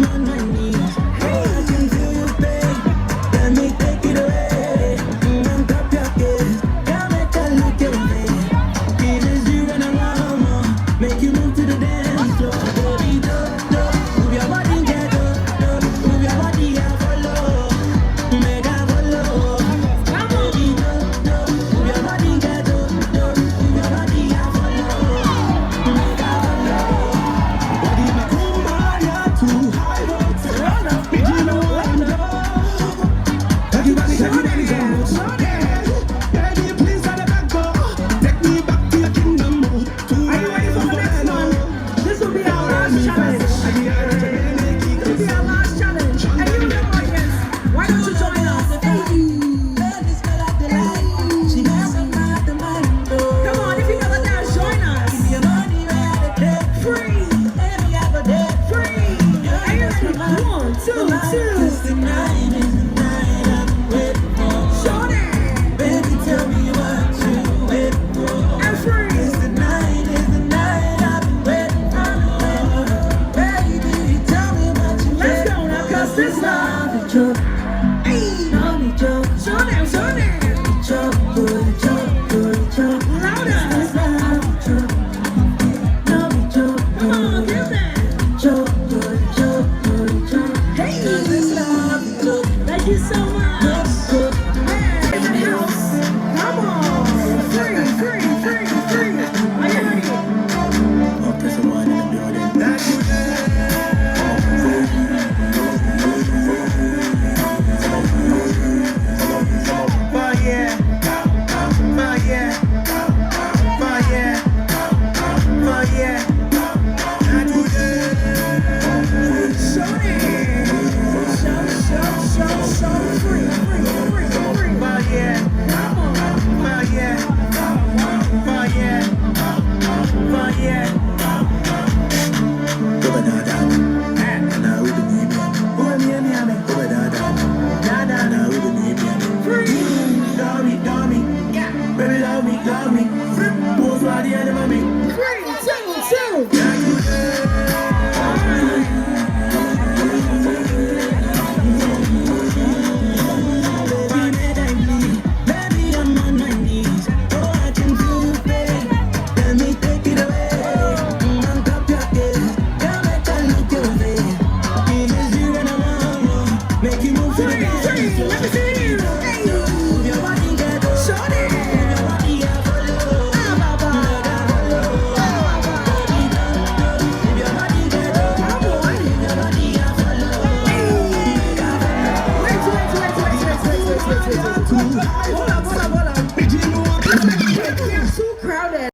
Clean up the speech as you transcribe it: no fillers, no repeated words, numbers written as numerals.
on my knees. I can feel you, babe. Let me take it away. Drop your kiss. Come and tell you get me. It is you and I want more. Make you move to the dance floor. Baby, move your body, get up. Move your body, I follow. Make I follow. Baby, move your body, get up. Move your body, I follow. Make I follow. Body my kumbaya too high volts. Did you know I know? Everybody goes. Baby, please let it back go. Take me back to your kingdom. Are you ready for the next one? This will be our last challenge. This will be our last challenge. And you in the audience, why don't you join us? Come on, if you know the dance, join us. Free. Free. Are you ready? 1, 2, 2. Shout it. Baby, tell me what you wait for. And free. It's the night I've been waiting for. Baby, tell me what you Let's wait go now, cause this for. love. The joke, Hey. love me joke, Show them, show them. the joke, the joke, the joke. Louder. This love me joke, love me joke, Come on, give that. joke, the joke, the joke. Hey. This love me joke, Thank you so much. joke. In the house. Come on. Free, free, free, free. Are you ready? Oh, there's someone in the building. That's you. Fire, fire, fire, fire. Show it. Show. Free, free, free, free. Fire, Come on. fire, fire, fire. Over da da, na we believe me. Over me, over da da, na we believe me. Free. Love me, yeah, baby, love me. Who's why the enemy me? 3, 2, 2. Baby, I'm on my knees. Oh, I can feel you, babe. Let me take it away. Drop your kiss. Come and tell you get me. It is you and I want more. Make you move to the Free, dance free. floor. Let me see you. Hey. Move your body, get up. Show Move them. your body, I follow. Ah, baba. Make I follow. Ah, baba. Baby, move your body, get up. Come on. Move your body, I follow. Make I follow. Wait. Hold up.